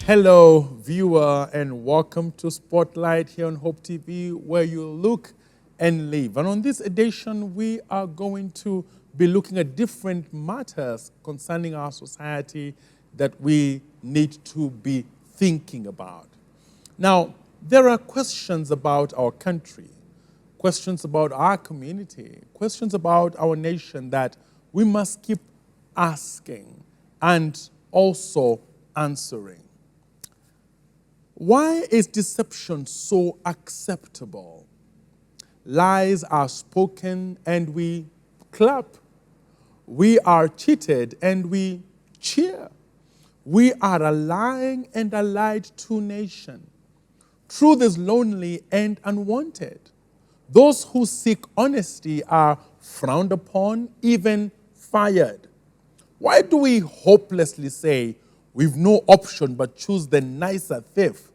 Hello, viewer, and welcome to Spotlight here on Hope TV, where you look and live. And on this edition, we are going to be looking at different matters concerning our society that we need to be thinking about. Now, there are questions about our country, questions about our community, questions about our nation that we must keep asking and also answering. Why is deception so acceptable? Lies are spoken and we clap. We are cheated and we cheer. We are a lying and a lied to nation. Truth is lonely and unwanted. Those who seek honesty are frowned upon, even fired. Why do we hopelessly say we've no option but choose the nicer thief?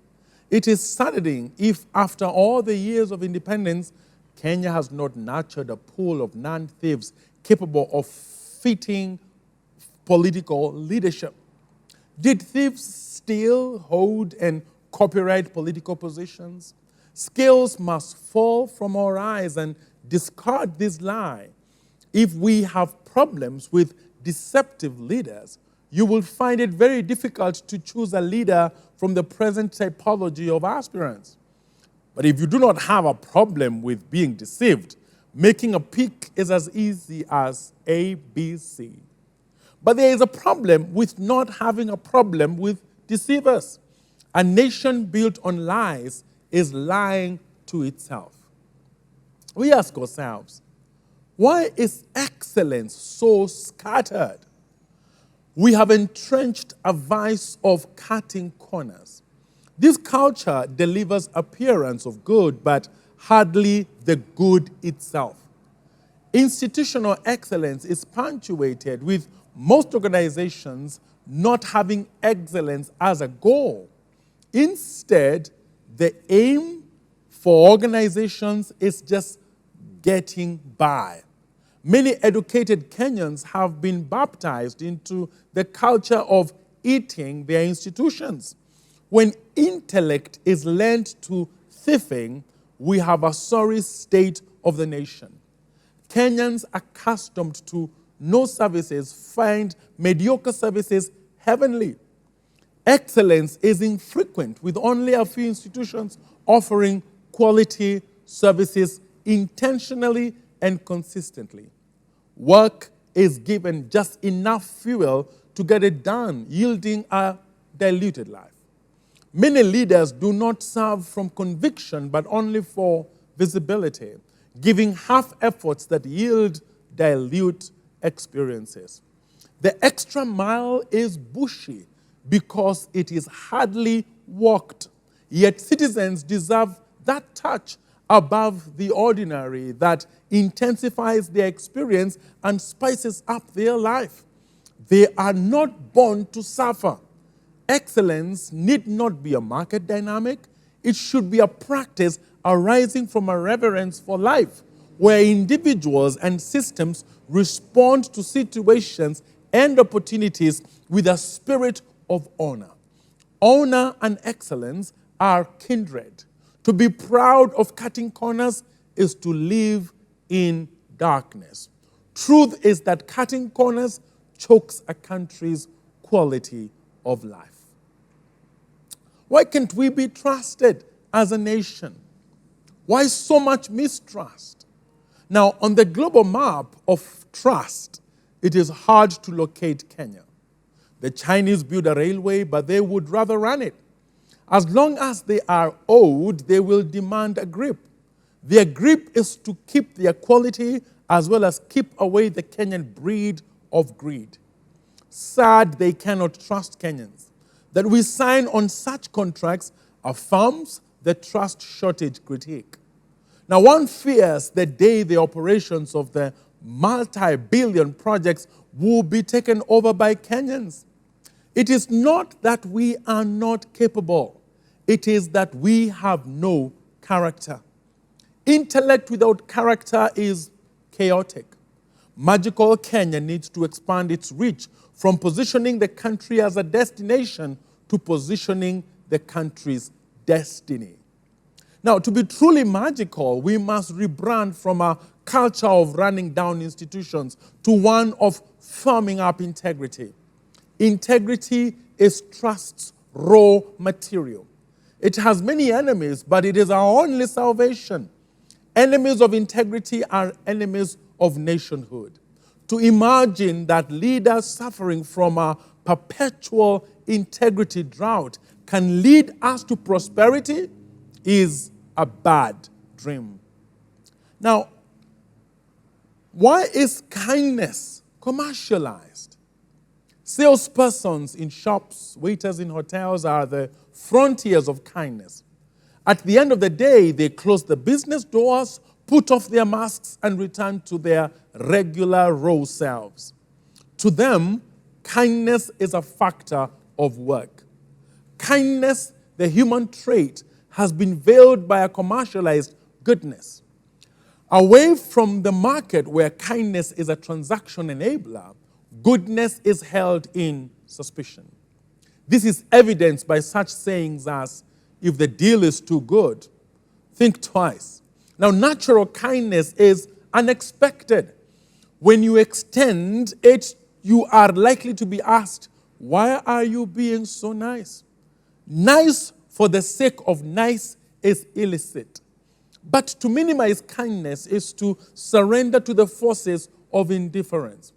It is saddening if after all the years of independence, Kenya has not nurtured a pool of non-thieves capable of fitting political leadership. Did thieves steal, hold, and copyright political positions? Scales must fall from our eyes and discard this lie. If we have problems with deceptive leaders, you will find it very difficult to choose a leader from the present typology of aspirants. But if you do not have a problem with being deceived, making a pick is as easy as A, B, C. But there is a problem with not having a problem with deceivers. A nation built on lies is lying to itself. We ask ourselves, why is excellence so scattered? We have entrenched a vice of cutting corners. This culture delivers appearance of good, but hardly the good itself. Institutional excellence is punctuated with most organizations not having excellence as a goal. Instead, the aim for organizations is just getting by. Many educated Kenyans have been baptized into the culture of eating their institutions. When intellect is lent to thieving, we have a sorry state of the nation. Kenyans accustomed to no services find mediocre services heavenly. Excellence is infrequent, with only a few institutions offering quality services intentionally and consistently. Work is given just enough fuel to get it done, yielding a diluted life. Many leaders do not serve from conviction, but only for visibility, giving half efforts that yield dilute experiences. The extra mile is bushy because it is hardly walked, yet citizens deserve that touch above the ordinary that intensifies their experience and spices up their life. They are not born to suffer. Excellence need not be a market dynamic. It should be a practice arising from a reverence for life, where individuals and systems respond to situations and opportunities with a spirit of honor. Honor and excellence are kindred. To be proud of cutting corners is to live in darkness. Truth is that cutting corners chokes a country's quality of life. Why can't we be trusted as a nation? Why so much mistrust? Now, on the global map of trust, it is hard to locate Kenya. The Chinese build a railway, but they would rather run it. As long as they are owed, they will demand a grip. Their grip is to keep their quality as well as keep away the Kenyan breed of greed. Sad they cannot trust Kenyans. That we sign on such contracts affirms the trust shortage critique. Now, one fears the day the operations of the multi-billion projects will be taken over by Kenyans. It is not that we are not capable. It is that we have no character. Intellect without character is chaotic. Magical Kenya needs to expand its reach from positioning the country as a destination to positioning the country's destiny. Now, to be truly magical, we must rebrand from a culture of running down institutions to one of firming up integrity. Integrity is trust's raw material. It has many enemies, but it is our only salvation. Enemies of integrity are enemies of nationhood. To imagine that leaders suffering from a perpetual integrity drought can lead us to prosperity is a bad dream. Now, why is kindness commercialized? Salespersons in shops, waiters in hotels are the frontiers of kindness. At the end of the day, they close the business doors, put off their masks, and return to their regular raw selves. To them, kindness is a factor of work. Kindness, the human trait, has been veiled by a commercialized goodness. Away from the market where kindness is a transaction enabler, goodness is held in suspicion. This is evidenced by such sayings as, if the deal is too good, think twice. Now, natural kindness is unexpected. When you extend it, you are likely to be asked, why are you being so nice? Nice for the sake of nice is illicit. But to minimize kindness is to surrender to the forces of indifference.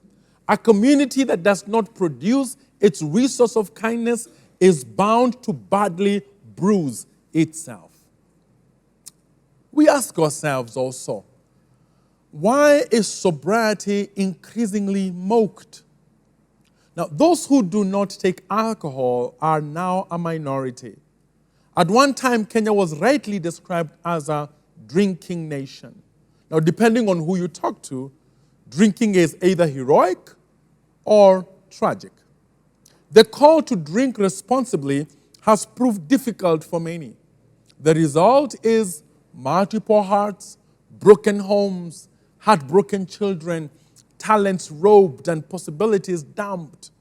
A community that does not produce its resource of kindness is bound to badly bruise itself. We ask ourselves also, why is sobriety increasingly mocked? Now, those who do not take alcohol are now a minority. At one time, Kenya was rightly described as a drinking nation. Now, depending on who you talk to, drinking is either heroic or tragic. The call to drink responsibly has proved difficult for many. The result is multiple hearts, broken homes, heartbroken children, talents robbed, and possibilities damped.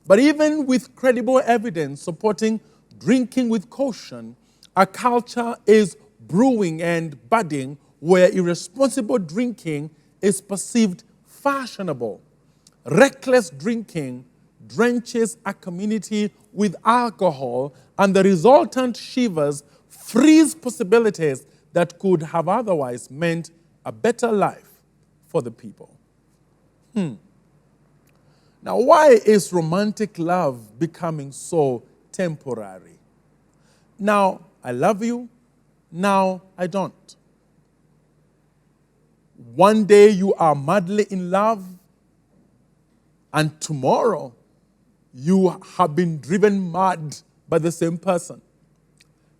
But even with credible evidence supporting drinking with caution, a culture is brewing and budding where irresponsible drinking is perceived fashionable. Reckless drinking drenches a community with alcohol, and the resultant shivers freeze possibilities that could have otherwise meant a better life for the people. Now, why is romantic love becoming so temporary? Now, I love you. Now, I don't. One day you are madly in love, and tomorrow you have been driven mad by the same person.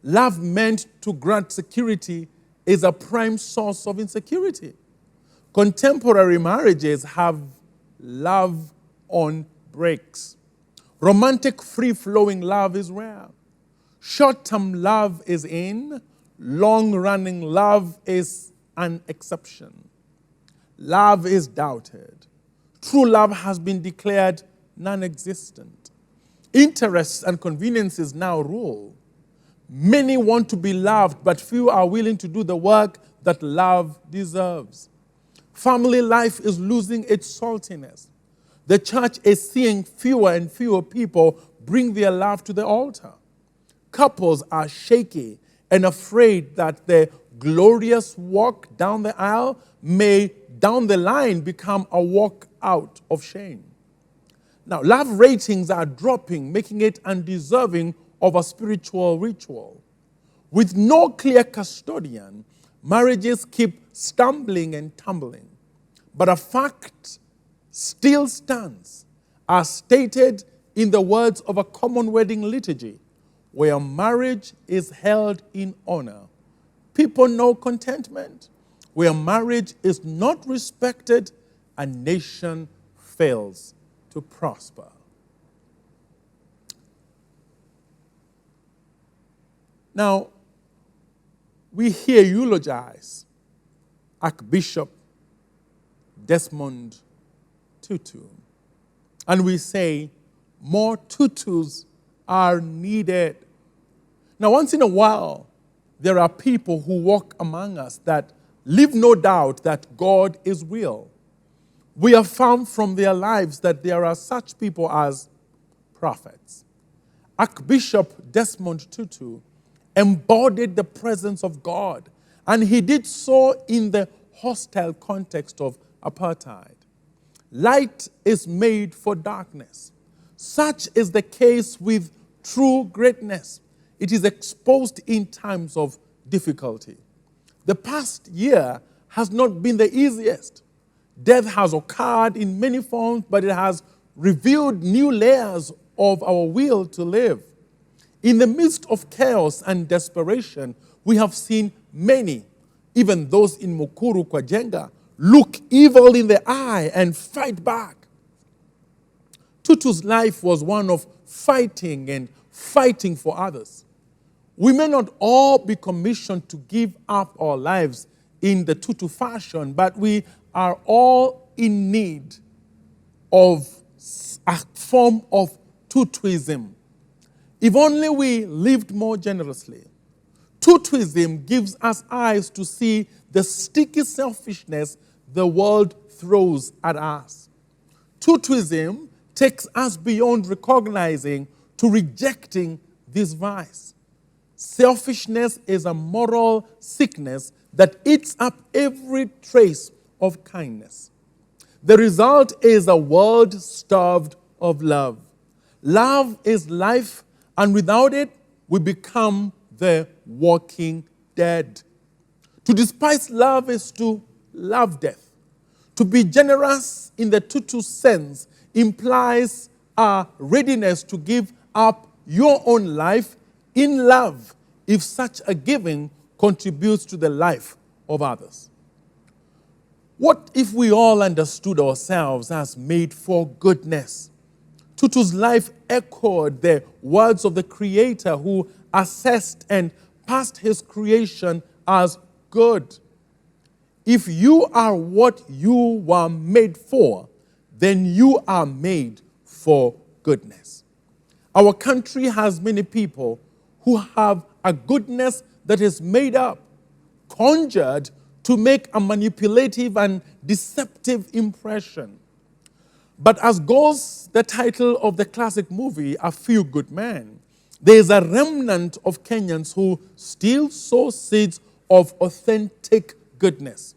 Love meant to grant security is a prime source of insecurity. Contemporary marriages have love on brakes. Romantic, free-flowing love is rare. Short-term love is in. Long-running love is an exception. Love is doubted. True love has been declared non-existent. Interests and conveniences now rule. Many want to be loved, but few are willing to do the work that love deserves. Family life is losing its saltiness. The church is seeing fewer and fewer people bring their love to the altar. Couples are shaky and afraid that the glorious walk down the aisle may, down the line, become a walk out of shame. Now, love ratings are dropping, making it undeserving of a spiritual ritual. With no clear custodian, marriages keep stumbling and tumbling. But a fact still stands, as stated in the words of a common wedding liturgy, where marriage is held in honor. People know contentment. Where marriage is not respected, a nation fails to prosper. Now, we hear eulogize Archbishop Desmond Tutu, and we say, more Tutus are needed. Now, once in a while, there are people who walk among us that leave no doubt that God is real. We have found from their lives that there are such people as prophets. Archbishop Desmond Tutu embodied the presence of God, and he did so in the hostile context of apartheid. Light is made for darkness. Such is the case with true greatness. It is exposed in times of difficulty. The past year has not been the easiest. Death has occurred in many forms, but it has revealed new layers of our will to live. In the midst of chaos and desperation, we have seen many, even those in Mukuru kwa Jenga, look evil in the eye and fight back. Tutu's life was one of fighting and fighting for others. We may not all be commissioned to give up our lives in the Tutu fashion, but we are all in need of a form of Tutuism. If only we lived more generously. Tutuism gives us eyes to see the sticky selfishness the world throws at us. Tutuism takes us beyond recognizing to rejecting this vice. Selfishness is a moral sickness that eats up every trace of kindness. The result is a world starved of love. Love is life, and without it, we become the walking dead. To despise love is to love death. To be generous in the Tutu sense implies a readiness to give up your own life in love if such a giving contributes to the life of others. What if we all understood ourselves as made for goodness? Tutu's life echoed the words of the Creator who assessed and passed his creation as good. If you are what you were made for, then you are made for goodness. Our country has many people who have a goodness that is made up, conjured to make a manipulative and deceptive impression. But as goes the title of the classic movie, A Few Good Men, there is a remnant of Kenyans who still sow seeds of authentic goodness.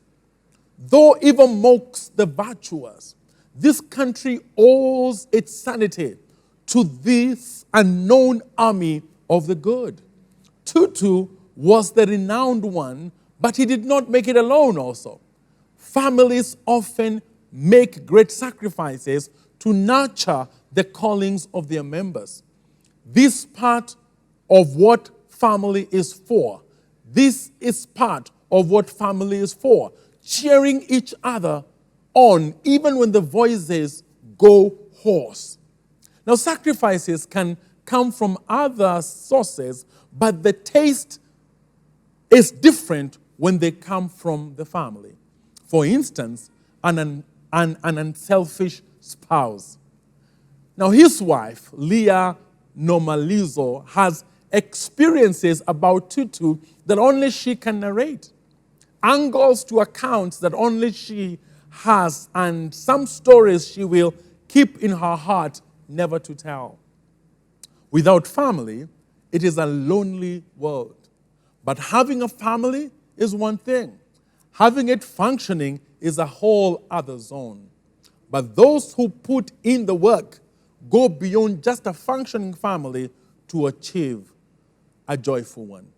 Though evil mocks the virtuous, this country owes its sanity to this unknown army of the good. Tutu was the renowned one, but he did not make it alone also. Families often make great sacrifices to nurture the callings of their members. This part of what family is for. This is part of what family is for. Cheering each other on, even when the voices go hoarse. Now, sacrifices can come from other sources, but the taste is different when they come from the family. For instance, an unselfish spouse. Now, his wife, Leah Nomalizo, has experiences about Tutu that only she can narrate, angles to accounts that only she has, and some stories she will keep in her heart, never to tell. Without family, it is a lonely world. But having a family is one thing. Having it functioning is a whole other zone. But those who put in the work go beyond just a functioning family to achieve a joyful one.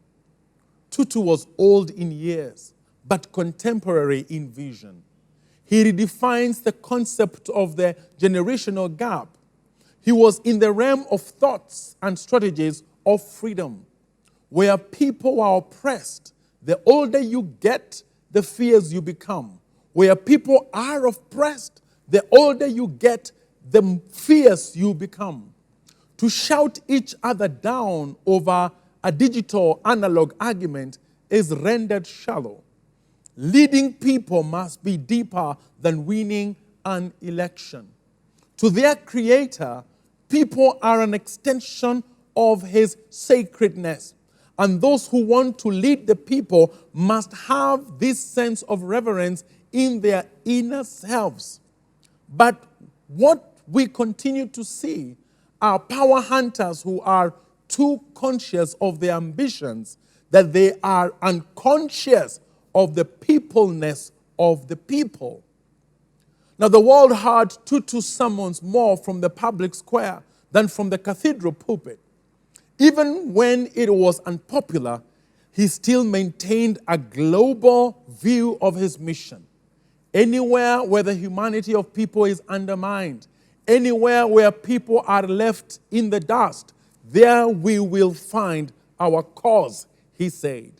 Tutu was old in years, but contemporary in vision. He redefines the concept of the generational gap. He was in the realm of thoughts and strategies of freedom, where people are oppressed. The older you get, the fierce you become. Where people are oppressed, the older you get, the fierce you become. To shout each other down over a digital analog argument is rendered shallow. Leading people must be deeper than winning an election. To their creator, people are an extension of his sacredness. And those who want to lead the people must have this sense of reverence in their inner selves. But what we continue to see are power hunters who are too conscious of their ambitions that they are unconscious of the peopleness of the people. Now, the world heard Tutu sermons more from the public square than from the cathedral pulpit. Even when it was unpopular, he still maintained a global view of his mission. Anywhere where the humanity of people is undermined, anywhere where people are left in the dust, there we will find our cause, he said.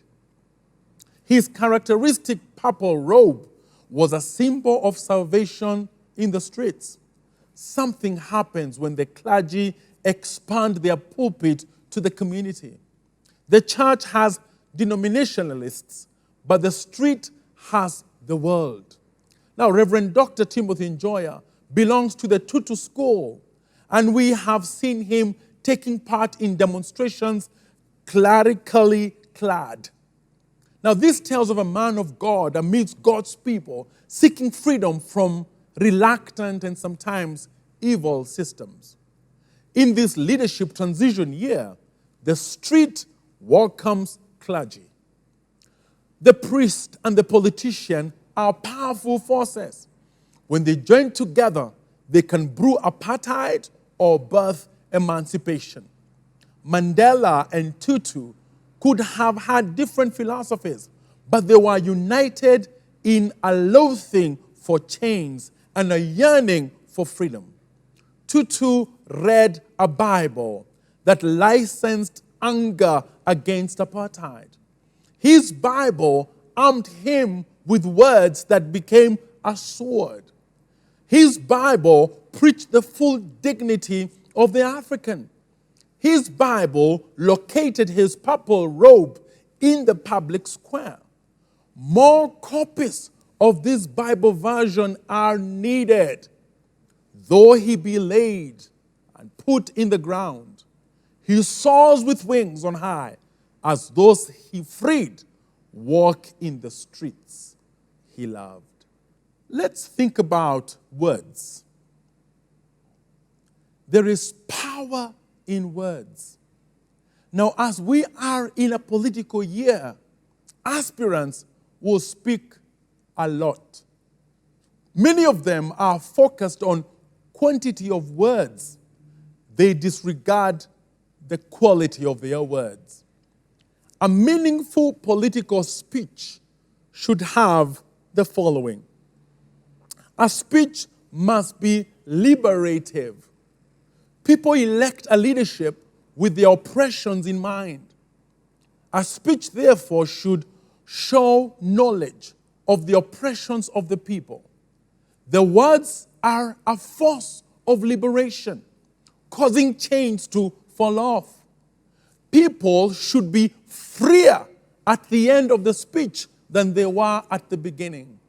His characteristic purple robe was a symbol of salvation in the streets. Something happens when the clergy expand their pulpit to the community. The church has denominationalists, but the street has the world. Now, Reverend Dr. Timothy Njoya belongs to the Tutu school, and we have seen him taking part in demonstrations clerically clad. Now, this tells of a man of God amidst God's people seeking freedom from reluctant and sometimes evil systems. In this leadership transition year, the street welcomes clergy. The priest and the politician are powerful forces. When they join together, they can brew apartheid or birth emancipation. Mandela and Tutu could have had different philosophies, but they were united in a loathing for chains and a yearning for freedom. Tutu read a Bible that licensed anger against apartheid. His Bible armed him with words that became a sword. His Bible preached the full dignity of the African. His Bible located his purple robe in the public square. More copies of this Bible version are needed. Though he be laid and put in the ground, he soars with wings on high, as those he freed walk in the streets he loved. Let's think about words. There is power in words. Now, as we are in a political year, aspirants will speak a lot. Many of them are focused on quantity of words. They disregard the quality of their words. A meaningful political speech should have the following. A speech must be liberative. People elect a leadership with their oppressions in mind. A speech, therefore, should show knowledge of the oppressions of the people. The words are a force of liberation, causing chains to fall off. People should be freer at the end of the speech than they were at the beginning.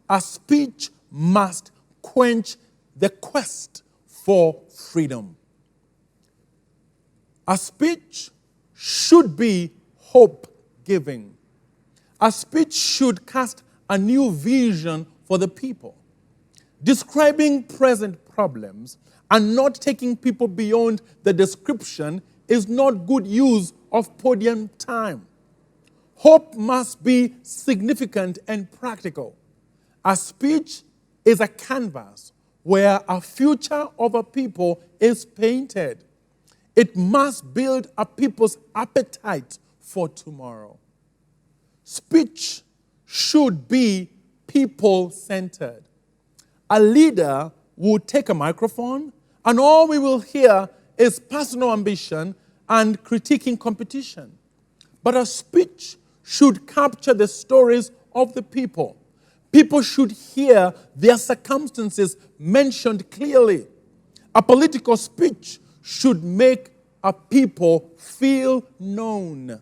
A speech must quench the quest for freedom. A speech should be hope-giving. A speech should cast a new vision for the people. Describing present problems and not taking people beyond the description is not good use of podium time. Hope must be significant and practical. A speech is a canvas where a future of a people is painted. It must build a people's appetite for tomorrow. Speech should be people-centered. A leader will take a microphone, and all we will hear is personal ambition and critiquing competition. But a speech should capture the stories of the people. People should hear their circumstances mentioned clearly. A political speech should make a people feel known.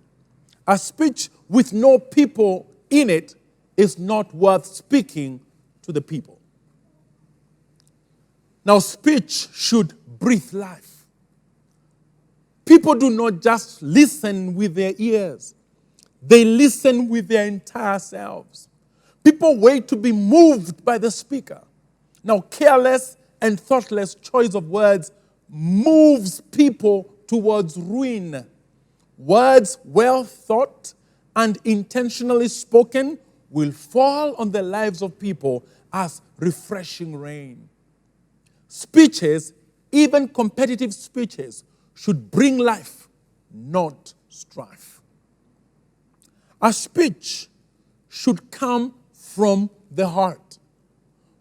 A speech with no people in it is not worth speaking to the people. Now, speech should breathe life. People do not just listen with their ears. They listen with their entire selves. People wait to be moved by the speaker. Now, careless and thoughtless choice of words moves people towards ruin. Words well thought and intentionally spoken will fall on the lives of people as refreshing rain. Speeches, even competitive speeches, should bring life, not strife. A speech should come from the heart.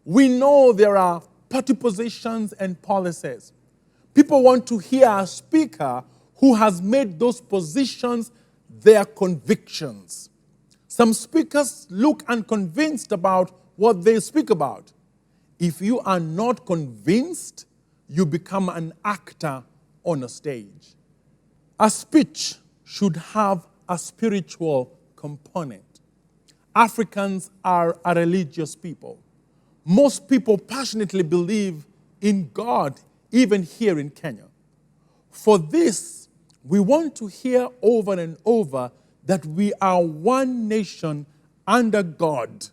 We know there are party positions and policies. People want to hear a speaker who has made those positions their convictions. Some speakers look unconvinced about what they speak about. If you are not convinced, you become an actor on a stage. A speech should have a spiritual component. Africans are a religious people. Most people passionately believe in God, even here in Kenya. For this, we want to hear over and over that we are one nation under God.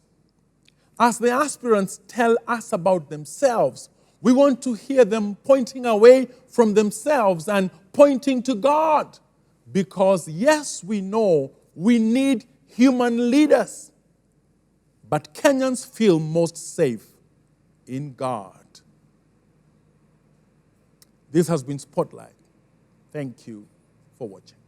As the aspirants tell us about themselves, we want to hear them pointing away from themselves and pointing to God. Because yes, we know we need human leaders, but Kenyans feel most safe in God. This has been Spotlight. Thank you for watching.